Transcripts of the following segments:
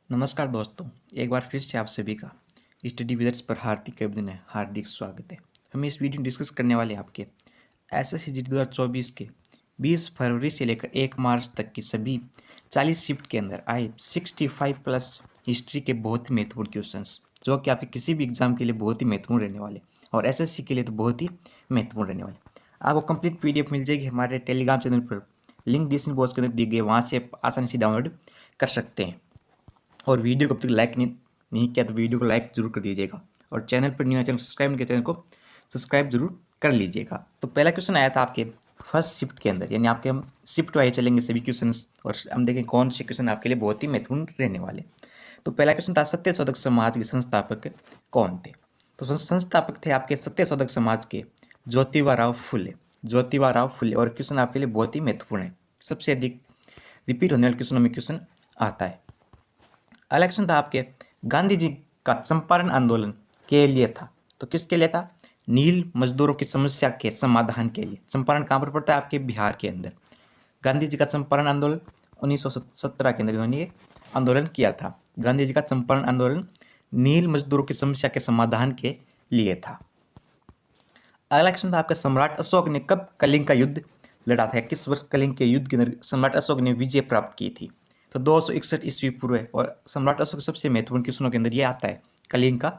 नमस्कार दोस्तों, एक बार फिर से आप सभी का स्टडी विदर्स पर हार्दिक अभिनंदन है, हार्दिक स्वागत है। हम इस वीडियो में डिस्कस करने वाले आपके एसएससी जीडी 2024 के 20 फरवरी से लेकर 1 मार्च तक की सभी 40 शिफ्ट के अंदर आए 65 प्लस हिस्ट्री के बहुत ही महत्वपूर्ण क्वेश्चंस, जो कि आपके किसी भी एग्जाम के लिए बहुत ही महत्वपूर्ण रहने वाले और एसएससी के लिए तो बहुत ही महत्वपूर्ण रहने वाले। आपको कंप्लीट पीडीएफ मिल जाएगी हमारे टेलीग्राम चैनल पर, लिंक डिस्क्रिप्शन बॉक्स के अंदर दिए गए, वहाँ से आप आसानी से डाउनलोड कर सकते हैं। और वीडियो को अब तक लाइक नहीं किया तो वीडियो को लाइक जरूर कर दीजिएगा, और चैनल पर न्यू है चैनल सब्सक्राइब नहीं किया चैनल को सब्सक्राइब जरूर कर लीजिएगा। तो पहला क्वेश्चन आया था आपके फर्स्ट शिफ्ट के अंदर, यानी आपके हम शिफ्ट वाइज चलेंगे सभी क्वेश्चन और हम देखें कौन से क्वेश्चन आपके लिए बहुत ही महत्वपूर्ण रहने वाले। तो पहला क्वेश्चन था सत्यशोधक समाज के संस्थापक कौन थे। तो संस्थापक थे आपके सत्यशोधक समाज के ज्योतिबा फुले। और क्वेश्चन आपके लिए बहुत ही महत्वपूर्ण है, सबसे अधिक रिपीट होने वाले क्वेश्चनों में क्वेश्चन आता है। अगला क्वेश्चन था आपके गांधी जी का चंपारण आंदोलन के लिए था। तो किसके लिए था? नील मजदूरों की समस्या के समाधान के लिए। चंपारण कहाँ पर पड़ता है? आपके बिहार के अंदर। गांधी जी का चंपारण आंदोलन 1917 के अंदर इन्होंने ये आंदोलन किया था। गांधी जी का चंपारण आंदोलन नील मजदूरों की समस्या के समाधान के लिए था। अगला क्वेश्चन था आपका सम्राट अशोक ने कब कलिंग का युद्ध लड़ा था? किस वर्ष कलिंग के युद्ध के अंदर सम्राट अशोक ने विजय प्राप्त की थी? तो 261 ईस्वी पूर्व है। और सम्राट अशोक सबसे महत्वपूर्ण क्वेश्चनों के अंदर ये आता है कलिंग का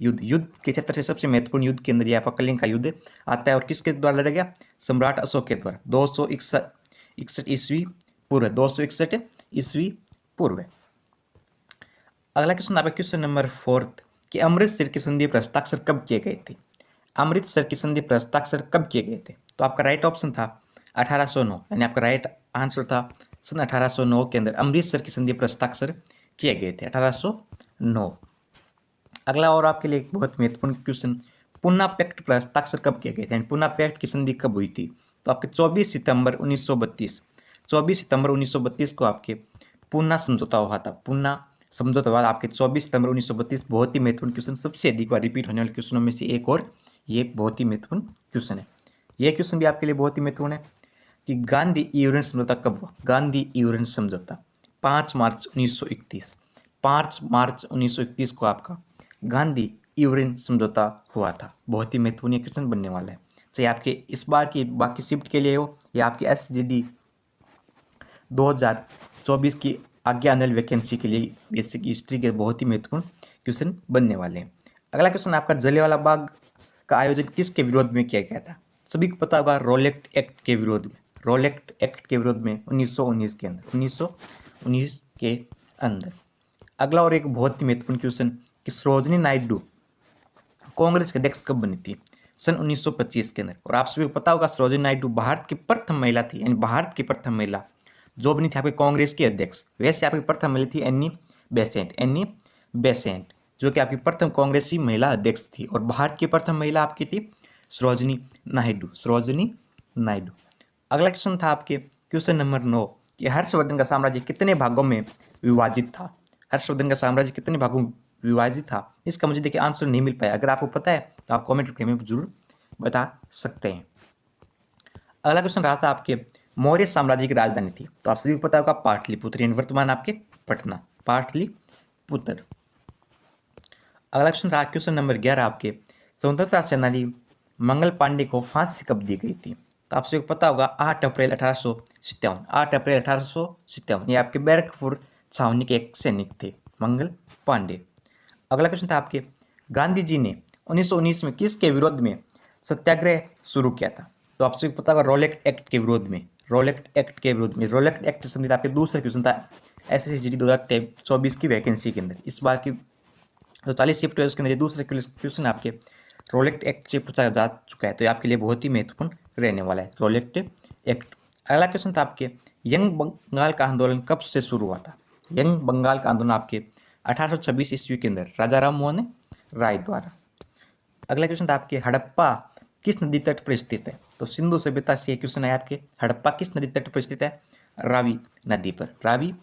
युद्ध के क्षेत्र से सबसे महत्वपूर्ण युद्ध के अंदर ये आपका कलिंग का युद्ध आता है। और किसके द्वारा लड़ा गया? सम्राट अशोक के द्वारा 261 ईस्वी पूर्व। 261 ईस्वी पूर्व। अगला क्वेश्चन आपका क्वेश्चन नंबर 4 कि अमृतसर की संधि पर हस्ताक्षर कब किए गए थे? अमृतसर की संधि पर हस्ताक्षर कब किए गए थे? तो आपका राइट ऑप्शन था 1809, यानी आपका राइट आंसर था सन 1809 के अंदर अमृतसर की संधि पर हस्ताक्षर किए गए थे, 1809। अगला और आपके लिए एक बहुत महत्वपूर्ण क्वेश्चन, पूना पैक्ट पर हस्ताक्षर कब किए गए थे? यानी पूना पैक्ट की संधि कब हुई थी? तो आपके 24 सितंबर 1932 को आपके पूना समझौता हुआ था। पूना समझौता हुआ आपके 24 सितंबर 1932। बहुत ही महत्वपूर्ण क्वेश्चन, सबसे अधिक बार रिपीट होने वाले क्वेश्चनों में से एक, और ये बहुत ही महत्वपूर्ण क्वेश्चन है। यह क्वेश्चन भी आपके लिए बहुत ही महत्वपूर्ण है कि गांधी यूरेन समझौता कब हुआ? गांधी यूरेन समझौता 5 मार्च 1931। 5 मार्च 1931 को आपका गांधी यूरेन समझौता हुआ था। बहुत ही महत्वपूर्ण क्वेश्चन बनने वाला है, चाहे आपके इस बार की बाकी शिफ्ट के लिए हो या आपके SGD 2024 की आगे आने वाली वैकेंसी के लिए बेसिक हिस्ट्री के बहुत ही महत्वपूर्ण क्वेश्चन बनने वाले हैं। अगला क्वेश्चन आपका जलियांवाला बाग का आयोजन किसके विरोध में किया गया था? सभी को पता होगा, रोलेक्ट एक्ट के विरोध में। रोलेक्ट एक्ट के विरोध में 1919 के अंदर, 1919 के अंदर। अगला और एक बहुत ही महत्वपूर्ण क्वेश्चन कि सरोजिनी नायडू कांग्रेस के अध्यक्ष कब बनी थी? सन 1925 के अंदर। और आप सभी को पता होगा सरोजिनी नायडू भारत की प्रथम महिला थी, यानी भारत की प्रथम महिला जो बनी थी आपके कांग्रेस की अध्यक्ष। वैसे आपकी प्रथम महिला थी एनी बेसेंट, जो कि आपकी प्रथम कांग्रेसी महिला अध्यक्ष थी। और भारत की प्रथम महिला आपकी थी सरोजिनी नायडू। अगला क्वेश्चन था आपके क्वेश्चन नंबर 9 कि हर्षवर्धन का साम्राज्य कितने भागों में विभाजित था? हर्षवर्धन का साम्राज्य कितने भागों में विभाजित था? इसका मुझे देखिए आंसर नहीं मिल पाया। अगर आपको पता है तो आप कमेंट करके हमें जरूर बता सकते हैं। अगला क्वेश्चन रहा था आपके मौर्य साम्राज्य की राजधानी थी। तो आप सभी को पता होगा पाटलिपुत्र, यानी वर्तमान आपके पटना, पाटलिपुत्र। अगला क्वेश्चन रहा क्वेश्चन नंबर 11 आपके स्वतंत्रता सेनानी मंगल पांडे को फांसी कब दी गई थी? तो आप सभी को पता होगा 8 अप्रैल 1857। 8 अप्रैल 1857। ये आपके बैरकपुर छावनी के एक सैनिक थे, मंगल पांडे। अगला क्वेश्चन था आपके गांधी जी ने 1919 में किसके विरोध में सत्याग्रह शुरू किया था? तो आप सभी को पता होगा रोलेक्ट एक्ट के विरोध में। रोलेक्ट एक्ट से संबंधित आपके दूसरा क्वेश्चन था SSGD 2024 की वैकेंसी के अंदर। इस बार की जो 40 शिफ्ट है उसके अंदर दूसरे क्वेश्चन आपके रोलेक्ट एक्ट से पूछा जा चुका है, तो ये आपके लिए बहुत ही महत्वपूर्ण रहने वाला है, रोलेक्ट एक्ट। अगला क्वेश्चन था आपके यंग बंगाल का आंदोलन कब से शुरू हुआ था? यंग बंगाल का आंदोलन आपके 1826 ईस्वी के अंदर राजा राम मोहन राय द्वारा। अगला क्वेश्चन था आपके हड़प्पा किस नदी तट पर स्थित है? तो सिंधु सभ्यता से क्वेश्चन है आपके हड़प्पा किस नदी तट पर स्थित है? रावी नदी पर, रावी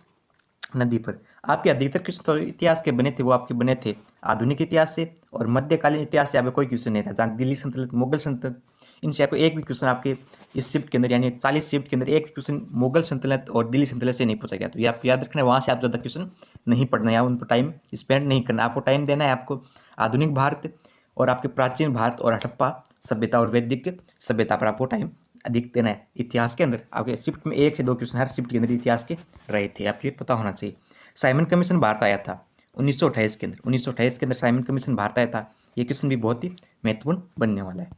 नदी पर। आपके अधिकतर क्वेश्चन तो इतिहास के बने थे, वो आपके बने थे आधुनिक इतिहास से और मध्यकालीन इतिहास से। आपका कोई क्वेश्चन नहीं था, जहाँ दिल्ली सल्तनत, मुगल सल्तनत, इनसे आपको एक भी क्वेश्चन आपके इस शिफ्ट के अंदर यानी 40 शिफ्ट के अंदर एक भी क्वेश्चन मुगल सल्तनत और दिल्ली सल्तनत से नहीं पूछा गया। तो ये आप याद रखना है, वहाँ से आप ज़्यादा क्वेश्चन नहीं पढ़ना है, उन पर टाइम स्पेंड नहीं करना। आपको टाइम देना है आपको आधुनिक भारत और आपके प्राचीन भारत और हड़प्पा सभ्यता और वैदिक सभ्यता पर आपको टाइम अधिक देना है। इतिहास के अंदर आपके शिफ्ट में 1 से 2 क्वेश्चन हर शिफ्ट के अंदर इतिहास के रहे थे, आपको ये पता होना चाहिए। साइमन कमीशन भारत आया था 1928 के अंदर, 1928 के अंदर साइमन कमीशन भारत आया था। ये क्वेश्चन भी बहुत ही महत्वपूर्ण बनने वाला है।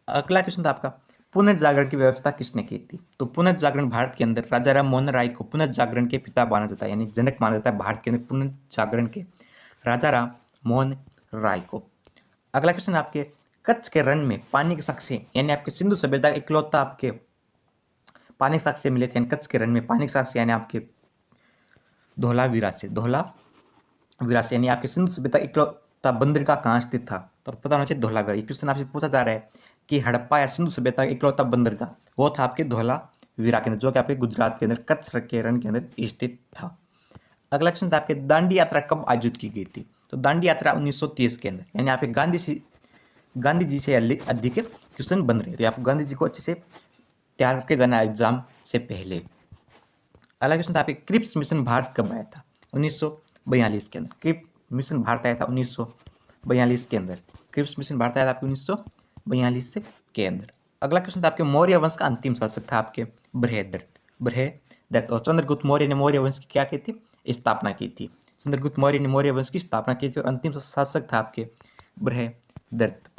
अगला क्वेश्चन था आपका, पुनर्जागरण की व्यवस्था किसने की थी? तो पुनर्जागरण भारत के अंदर राजा राम मोहन राय को पुनर्जागरण के पिता माना जाता है, यानी जनक माना जाता है भारत के अंदर पुनर्जागरण के, राजा राम मोहन राय को। अगला क्वेश्चन आपके, कच्छ के रण में पानी के साक्ष्य यानी आपके सिंधु सभ्यता इकलौता आपके पानी के साक्ष्य मिले थे, यानी कच्छ के रण में पानी के साक्ष्य यानी आपके धौलावीरा से, धौलावीरा से, यानी आपके सिंधु सभ्यता इकलौता बंदरगाह कहाँ स्थित था? तो पता होना चाहिए धौलावीरा। ये क्वेश्चन आपसे पूछा जा रहा है कि हड़प्पा या सिंधु सभ्यता इकलौता बंदरगाह वो था आपके धौलावीरा के अंदर, जो कि आपके गुजरात के अंदर कच्छ के रण के अंदर स्थित था। अगला क्वेश्चन था आपके, दांडी यात्रा कब आयोजित की गई थी? तो दांडी यात्रा 1930 के अंदर, यानी आपके गांधी जी से अधिक क्वेश्चन बन रहे थे, आपको गांधी जी को अच्छे से तैयार करके जाना एग्जाम से पहले। अगला क्वेश्चन था आपके, क्रिप्स मिशन भारत कब आया था? 1942 के अंदर क्रिप्स मिशन भारत आया था 1942 के अंदर, क्रिप्स मिशन भारत आया था आपके 1942 के अंदर। अगला क्वेश्चन था आपके, मौर्य वंश का अंतिम शासक था आपके बृहदत्त, और चंद्रगुप्त मौर्य ने मौर्य वंश की क्या की थी? स्थापना की थी। चंद्रगुप्त मौर्य ने मौर्य वंश की स्थापना की थी और अंतिम शासक था आपके बृहदत्त।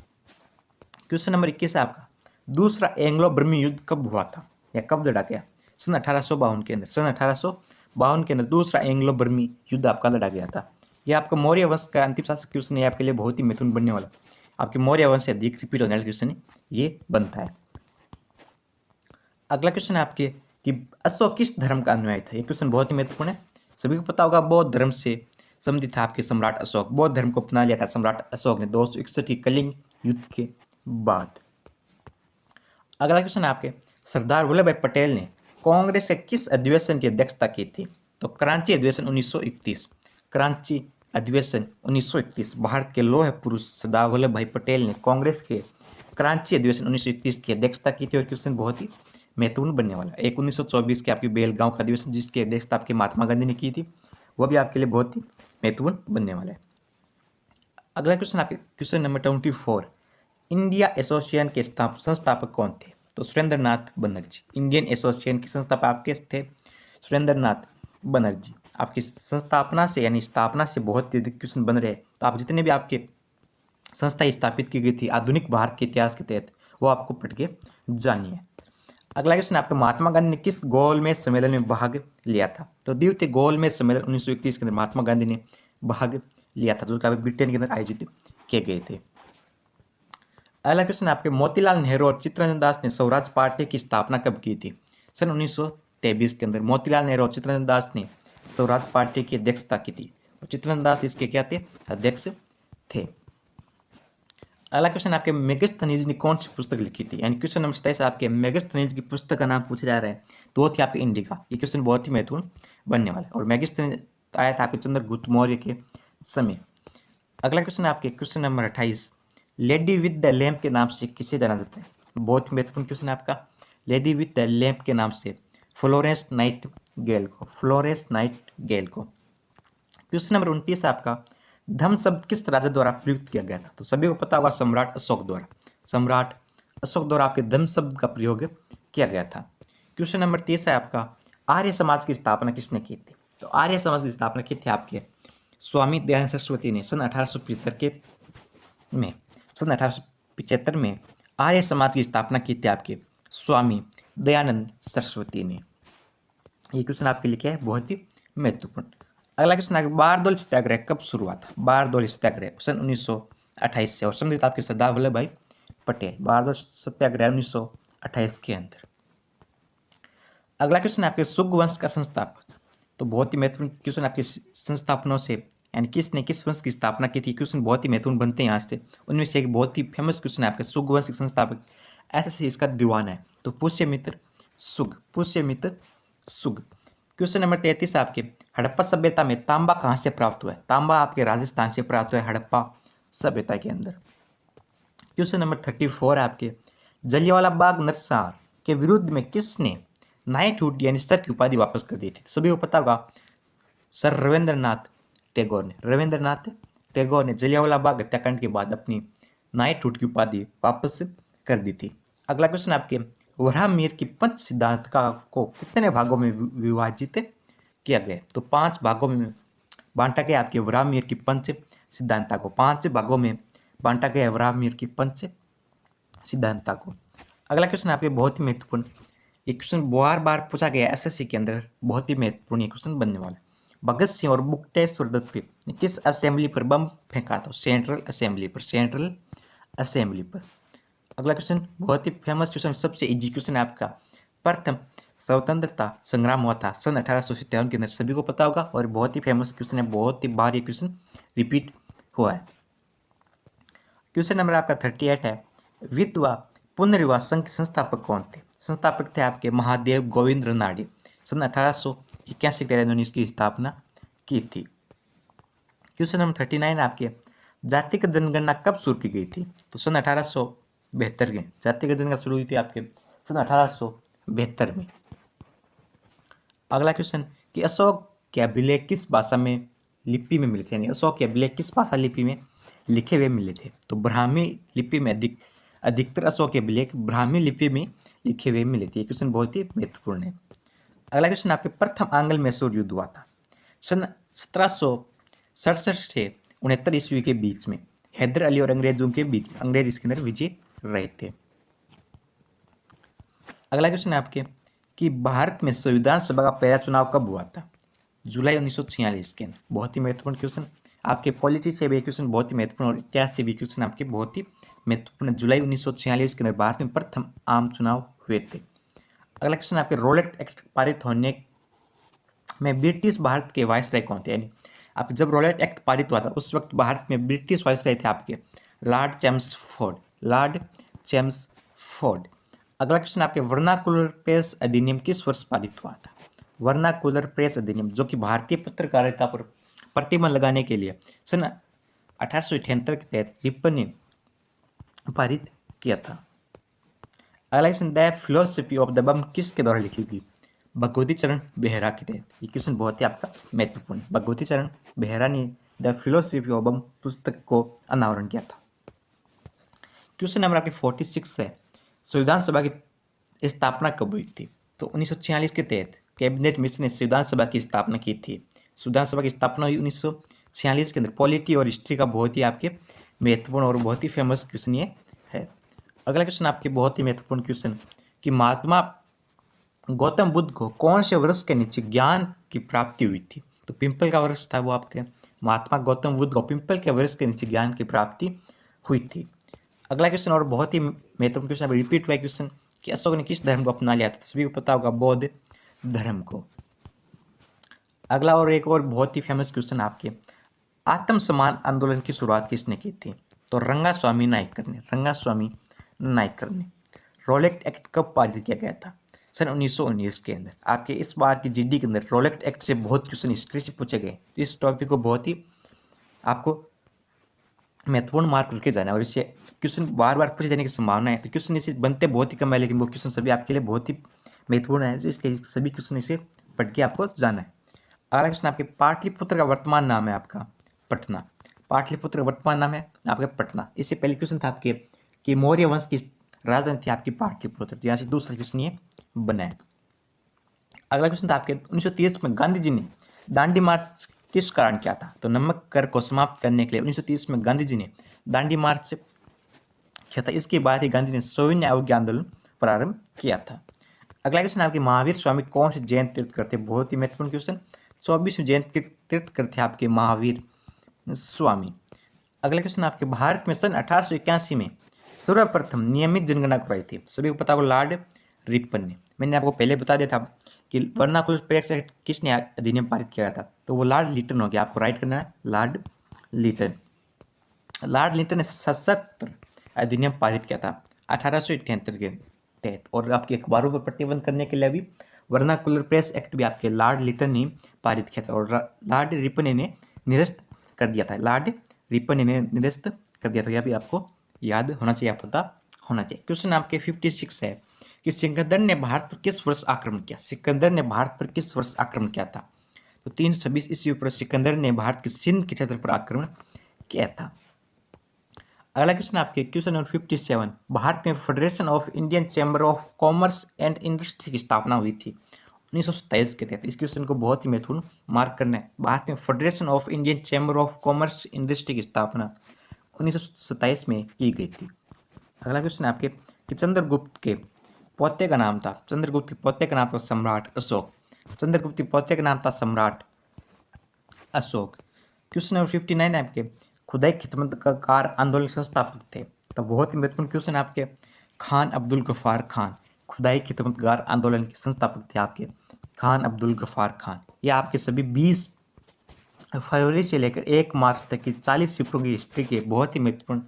क्वेश्चन नंबर 21 है आपका, दूसरा एंग्लो बर्मी युद्ध कब हुआ था या कब लड़ा गया? सन 1852 के अंदर, सन 1852 के अंदर दूसरा एंग्लो बर्मी युद्ध आपका लड़ा गया था। यह आपका मौर्य वंश का अंतिम शासक क्वेश्चन है, आपके लिए बहुत ही महत्वपूर्ण बनने वाला, आपके मौर्य वंश से अधिक रिपीट होने वाला क्वेश्चन ये बनता है। अगला क्वेश्चन है आपके कि अशोक किस धर्म का अनुयायी था? ये क्वेश्चन बहुत ही महत्वपूर्ण है, सभी को पता होगा, बौद्ध धर्म से संबंधित था आपके सम्राट अशोक, बौद्ध धर्म को अपना लिया था सम्राट अशोक ने 261 की कलिंग युद्ध के बाद। अगला क्वेश्चन है आपके, सरदार वल्लभ भाई पटेल ने कांग्रेस के किस अधिवेशन की अध्यक्षता की थी? तो कराची अधिवेशन 1931, कराची अधिवेशन 1931, भारत के लौह पुरुष सरदार वल्लभ भाई पटेल ने कांग्रेस के कराची अधिवेशन 1931 की अध्यक्षता की थी। और क्वेश्चन बहुत ही महत्वपूर्ण बनने वाला है। एक 1924 के आपके बेलगांव का अधिवेशन जिसकी अध्यक्षता आपके महात्मा गांधी ने की थी, वो भी आपके लिए बहुत ही महत्वपूर्ण बनने वाला है। अगला क्वेश्चन आपके क्वेश्चन नंबर 24, इंडिया एसोसिएशन के संस्थापक कौन थे? तो सुरेंद्रनाथ बनर्जी, इंडियन एसोसिएशन के संस्थापक आपके थे सुरेंद्रनाथ बनर्जी। आपकी संस्थापना से यानी स्थापना से बहुत ही अधिक क्वेश्चन बन रहे हैं, तो आप जितने भी आपके संस्था स्थापित की गई थी आधुनिक भारत के इतिहास के तहत वो आपको पढ़ के जानिए। अगला क्वेश्चन आपका, महात्मा गांधी ने किस गोलमेज सम्मेलन में भाग लिया था? तो द्वितीय गोलमेज सम्मेलन 1921 के अंदर महात्मा गांधी ने भाग लिया था, जो कि ब्रिटेन के अंदर आयोजित किए गए थे। अगला क्वेश्चन आपके, मोतीलाल नेहरू और चित्तरंजन दास ने स्वराज पार्टी की स्थापना कब की थी? सन 1923 के अंदर मोतीलाल नेहरू और चित्तरंजन दास ने स्वराज पार्टी की अध्यक्षता की थी और चित्तरंजन दास इसके क्या थे? अध्यक्ष थे। अगला क्वेश्चन आपके, मेगस्थनीज ने कौन सी पुस्तक लिखी थी? यानी क्वेश्चन नंबर 27 आपके मेगस्थनीज की पुस्तक का नाम पूछा जा रहा है, तो वो थी आपके इंडिका। ये क्वेश्चन बहुत ही महत्वपूर्ण बनने वाला है और मेगस्थनीज आया था आपके चंद्रगुप्त मौर्य के समय। अगला क्वेश्चन आपके question number 28, lady with the lamp के नाम से किसे जाना जाता है? बहुत ही महत्वपूर्ण क्वेश्चन है आपका, लेडी विद द लैम्प के नाम से फ्लोरेंस नाइटिंगेल को, फ्लोरेंस नाइटिंगेल को। क्वेश्चन नंबर 29 आपका, धम्म शब्द किस राजा द्वारा प्रयुक्त किया गया था? तो सभी को पता होगा सम्राट अशोक द्वारा, सम्राट अशोक द्वारा आपके धम्म शब्द का प्रयोग किया गया था। क्वेश्चन नंबर 30 है आपका, आर्य समाज की स्थापना किसने की थी? तो आर्य समाज की स्थापना की थी आपके स्वामी दयानंद सरस्वती ने सन 1875 में आर्य समाज की स्थापना की थी आपके स्वामी दयानंद सरस्वती ने। ये क्वेश्चन आपके लिए क्या है? बहुत ही महत्वपूर्ण। अगला क्वेश्चन आपके, बारदौली सत्याग्रह कब शुरू हुआ था? बारदौली सत्याग्रह सन 1928 से और संबंधित आपके सरदार वल्लभ भाई पटेल, बारदौली सत्याग्रह 1928 के अंदर। अगला क्वेश्चन आपके, शुंग वंश का संस्थापक, तो बहुत ही महत्वपूर्ण क्वेश्चन आपके संस्थापनों से यानी किसने किस वंश की स्थापना की थी, क्वेश्चन बहुत ही महत्वपूर्ण बनते हैं यहाँ से। उनमें से एक बहुत ही फेमस क्वेश्चन है आपके, शुंग वंश के संस्थापक ऐसे इसका दीवान है, तो पुष्यमित्र शुंग, पुष्यमित्र शुंग। क्वेश्चन नंबर 33 आपके, हड़प्पा सभ्यता में तांबा कहाँ से प्राप्त हुआ है? तांबा आपके राजस्थान से प्राप्त हुआ है हड़प्पा सभ्यता के अंदर। क्वेश्चन नंबर 34 आपके, जलियांवाला बाग नरसंहार के विरुद्ध में किसने नाइटहुड यानी सर की उपाधि वापस कर दी थी? सभी को पता होगा, सर रविंद्रनाथ टैगोर ने जलियांवाला बाग हत्याकांड के बाद अपनी नाइटहुड की उपाधि वापस कर दी थी। अगला क्वेश्चन आपके, वराहमिहिर की पंच सिद्धांतिका को कितने भागों में विभाजित किया गया? तो 5 भागों में बांटा गया आपके वराहमिहिर की पंच सिद्धांता को, 5 भागों में बांटा गया वराहमिहिर की पंच सिद्धांता को। अगला क्वेश्चन आपके बहुत ही महत्वपूर्ण, ये क्वेश्चन बार बार पूछा गया एसएससी के अंदर, बहुत ही महत्वपूर्ण क्वेश्चन बनने वाला है। भगत सिंह और मुक्तेश्वर दत्त ने किस असेंबली पर बम फेंका था? सेंट्रल असेंबली पर। अगला क्वेश्चन बहुत ही फेमस क्वेश्चन, सबसे इजी क्वेश्चन है आपका, प्रथम स्वतंत्रता संग्राम हुआ था सन 1857 के अंदर, सभी को पता होगा और बहुत ही फेमस क्वेश्चन है, बहुत ही बार ये क्वेश्चन रिपीट हुआ है। क्वेश्चन नंबर आपका 38 है, विधवा पुनर्विवाह संघ के संस्थापक कौन थे? संस्थापक थे आपके महादेव गोविंद रानडे, सन 1881 के इन्होंने इसकी स्थापना की थी। क्वेश्चन नंबर 39 आपके, जातिगत जनगणना कब शुरू की गई थी? तो सन 1872 के जातिगत जनगणना शुरू हुई थी आपके सन 1872 में। अगला क्वेश्चन कि अशोक के अभिलेख किस भाषा में लिपि में मिले थे? यानी अशोक के अभिलेख किस भाषा लिपि में लिखे हुए मिले थे? तो ब्राह्मी लिपि में अधिकतर अशोक के अभिलेख ब्राह्मी लिपि में लिखे हुए मिले थे। ये क्वेश्चन बहुत ही महत्वपूर्ण है। अगला क्वेश्चन आपके, प्रथम आंग्ल मैसूर युद्ध हुआ था सन 1767 से 69 ईस्वी के बीच में, हैदर अली और अंग्रेजों के बीच, अंग्रेज इसके अंदर विजय रहे थे। अगला क्वेश्चन है आपके कि भारत में संविधान सभा का पहला चुनाव कब हुआ था? जुलाई 1946 के अंदर। बहुत ही महत्वपूर्ण क्वेश्चन आपके, पॉलिटी से भी क्वेश्चन बहुत ही महत्वपूर्ण और इतिहास से भी क्वेश्चन आपके बहुत ही महत्वपूर्ण। जुलाई 1946 के अंदर भारत में प्रथम आम चुनाव हुए थे। अगला क्वेश्चन आपके, रोलेट एक्ट पारित होने में ब्रिटिश भारत के वायसराय कौन थे? यानी आप जब रोलेट एक्ट पारित हुआ था उस वक्त भारत में ब्रिटिश वायसराय थे आपके लॉर्ड चेम्सफोर्ड। अगला क्वेश्चन आपके, वर्नाकुलर प्रेस अधिनियम किस वर्ष पारित हुआ था? वर्नाकुलर प्रेस अधिनियम जो कि भारतीय पत्रकारिता पर प्रतिबंध लगाने के लिए सन 1878 के तहत रिपन ने पारित किया था। अगला question, the philosophy of the bomb किसके द्वारा लिखी गई? भगवती चरण बेहरा के तहत। ये क्वेश्चन बहुत ही आपका महत्वपूर्ण, भगवती चरण बेहरा ने द फिलोसफी ऑफ बम पुस्तक को अनावरण किया था। क्वेश्चन नंबर आपके 46 है, संविधान सभा की स्थापना कब हुई थी? तो 1946 के तहत कैबिनेट मिशन ने संविधान सभा की स्थापना की थी। संविधान सभा की स्थापना हुई 1946 के अंदर। पॉलिटी और हिस्ट्री का बहुत ही आपके महत्वपूर्ण और बहुत ही फेमस क्वेश्चन ये है। अगला क्वेश्चन आपके बहुत ही महत्वपूर्ण क्वेश्चन कि महात्मा गौतम बुद्ध को कौन से वृक्ष के नीचे ज्ञान की प्राप्ति हुई थी? तो पिंपल का वृक्ष था वो आपके, महात्मा गौतम बुद्ध को पिंपल के वृक्ष के नीचे ज्ञान की प्राप्ति हुई थी। अगला क्वेश्चन और बहुत ही महत्वपूर्ण क्वेश्चन, रिपीट हुआ क्वेश्चन कि अशोक ने किस धर्म को अपना लिया था? सभी को पता होगा, बौद्ध धर्म को। अगला और एक और बहुत ही फेमस क्वेश्चन आपके, आत्मसम्मान आंदोलन की शुरुआत किसने की थी? तो रंगास्वामी नायकर ने। रोलेट एक्ट कब पारित किया गया था? सन 1919 के अंदर। आपके इस बार की जीडी के अंदर रोलेट एक्ट से बहुत क्वेश्चन हिस्ट्री से पूछे गए, तो इस टॉपिक को बहुत ही आपको महत्वपूर्ण मार्क करके जाना है और इससे क्वेश्चन बार बार पूछे जाने की संभावना है। तो क्वेश्चन इसे बनते बहुत ही कम है, लेकिन वो क्वेश्चन सभी आपके लिए बहुत ही महत्वपूर्ण है, इसलिए सभी क्वेश्चन इसे पढ़ के आपको जाना है। अगला क्वेश्चन आपके, पाटलिपुत्र का वर्तमान नाम है आपका पटना। पाटलिपुत्र का वर्तमान नाम है आपका पटना। इससे पहले क्वेश्चन था आपके कि मौर्य वंश की राजधानी थी आपकी पाटलिपुत्र, तो यहाँ से दूसरा क्वेश्चन ये बना है। अगला क्वेश्चन था आपके 1930 में गांधी जी ने दांडी मार्च किस कारण किया था? तो नमक कर को समाप्त करने के लिए 1930 में गांधी जी ने दांडी मार्च किया था। इसके बाद ही गांधी ने सविनय अवज्ञा आंदोलन प्रारंभ किया था। अगला क्वेश्चन आपके, महावीर स्वामी कौन से जैन तीर्थ करते? बहुत ही महत्वपूर्ण क्वेश्चन, 24वें जैन तीर्थ करते आपके महावीर स्वामी। अगला क्वेश्चन आपके, भारत में सन 1881 में सर्वप्रथम नियमित जनगणना करवाई थी। सभी को पता होगा, लॉर्ड रिपन ने। मैंने आपको पहले बता दिया था कि वर्नाकुलर प्रेस एक्ट किसने अधिनियम पारित किया था? तो वो लॉर्ड लिटन हो गया, आपको राइट करना है लॉर्ड लिटन। लॉर्ड लिटन ने सशस्त्र अधिनियम पारित किया था 1878 के तहत, और आपके अखबारों पर प्रतिबंध करने के लिए भी वर्नाकुलर प्रेस एक्ट भी आपके लॉर्ड लिटन ने पारित किया था और लॉर्ड रिपन ने निरस्त कर दिया था। लॉर्ड रिपन ने निरस्त कर दिया था, यह भी आपको याद होना चाहिए, आप पता होना चाहिए। क्वेश्चन आपके 56 है कि सिकंदर ने भारत पर किस वर्ष आक्रमण किया। सिकंदर ने भारत पर किस वर्ष आक्रमण किया था? तो 326 ईस्वी पर सिकंदर ने भारत के सिंध के क्षेत्र पर आक्रमण किया था। अगला क्वेश्चन आपके क्वेश्चन नंबर 57, भारत में federation of Indian chamber of commerce and industry की स्थापना हुई थी 1927 के तहत। इस क्वेश्चन को बहुत ही महत्वपूर्ण मार्क करना है। भारत में federation of Indian chamber of commerce industry की स्थापना 1927 में की गई थी। अगला क्वेश्चन आपके कि चंद्रगुप्त के पोते का नाम था। चंद्रगुप्त के पोते का नाम था सम्राट अशोक। चंद्रगुप्त के पोते का नाम था सम्राट अशोक। क्वेश्चन नंबर 59 है आपके खुदाई खिदमतकार आंदोलन के संस्थापक थे। तो बहुत ही महत्वपूर्ण क्वेश्चन है आपके खान अब्दुल गफ्फार खान खुदाई खिदमतकार आंदोलन के संस्थापक थे आपके खान अब्दुल गफ्फार खान। ये आपके सभी 20 फरवरी से लेकर 1 मार्च तक की 40 पेपरों की हिस्ट्री के बहुत ही महत्वपूर्ण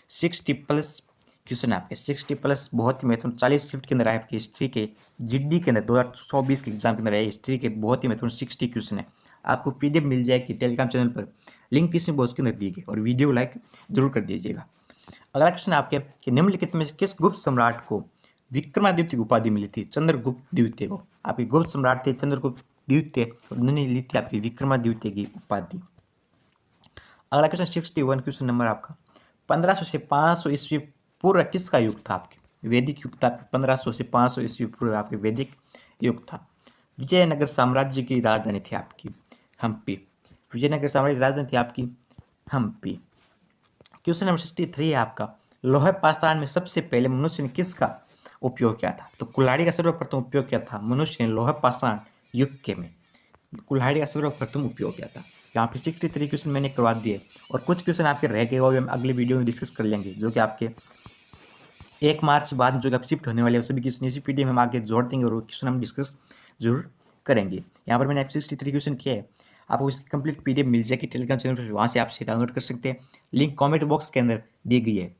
60+ क्वेश्चन आपके 60+ बहुत ही महत्वपूर्ण 40 शिफ्ट के अंदर आए आपकी हिस्ट्री के जीडी के अंदर 2024 के एग्जाम के अंदर आए हिस्ट्री के बहुत ही महत्वपूर्ण 60 क्वेश्चन है। आपको पीडीएफ मिल जाएगी टेलीग्राम चैनल पर, लिंक डिस्क्रिप्शन बॉक्स के अंदर दी गई, और वीडियो लाइक जरूर कर दीजिएगा। अगला क्वेश्चन आपके कि निम्नलिखित में से किस गुप्त सम्राट को विक्रमादित्य की उपाधि मिली थी? चंद्रगुप्त द्वितीय को। आपके गुप्त सम्राट थे चंद्रगुप्त द्वितीय, उन्होंने ली थी आपकी विक्रमादित्य की उपाधि। अगला क्वेश्चन 61 क्वेश्चन नंबर आपका 1500 से 500 ईस्वी पूर्व किसका युग था? आपके वैदिक युग था। 1500 से 500 ईस्वी पूर्व आपके वैदिक युग था। विजयनगर साम्राज्य की राजधानी थी आपकी हम्पी। विजयनगर साम्राज्य की राजधानी थी आपकी हम्पी। क्वेश्चन नंबर 63 है आपका लोहे पाषाण में सबसे पहले मनुष्य ने किसका उपयोग किया था? तो कुल्हाड़ी का सर्वप्रथम उपयोग किया था मनुष्य ने लोहे पाषाण युग के में, कुल्हाड़ी का सर्वप्रथम उपयोग किया था। यहाँ पे 63 क्वेश्चन मैंने करवा दिए और कुछ क्वेश्चन आपके रह गए और हम अगले वीडियो में डिस्कस कर लेंगे, जो कि आपके 1 मार्च बाद जो कि आप शिफ्ट होने वाले हैं सभी क्वेश्चन इसी पीडीएफ में हम आगे जोड़ देंगे और क्वेश्चन हम डिस्कस जरूर करेंगे। यहाँ पर मैंने 63 क्वेश्चन किया है, आपको इसकी कंप्लीट पीडीएफ मिल जाएगी टेलीग्राम चैनल पर, वहाँ से आप इसे डाउनलोड कर सकते हैं। लिंक कॉमेंट बॉक्स के अंदर दी गई है।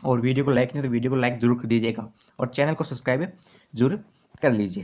और वीडियो को लाइक नहीं तो वीडियो को लाइक जरूर कर दीजिएगा और चैनल को सब्सक्राइब जरूर कर लीजिए।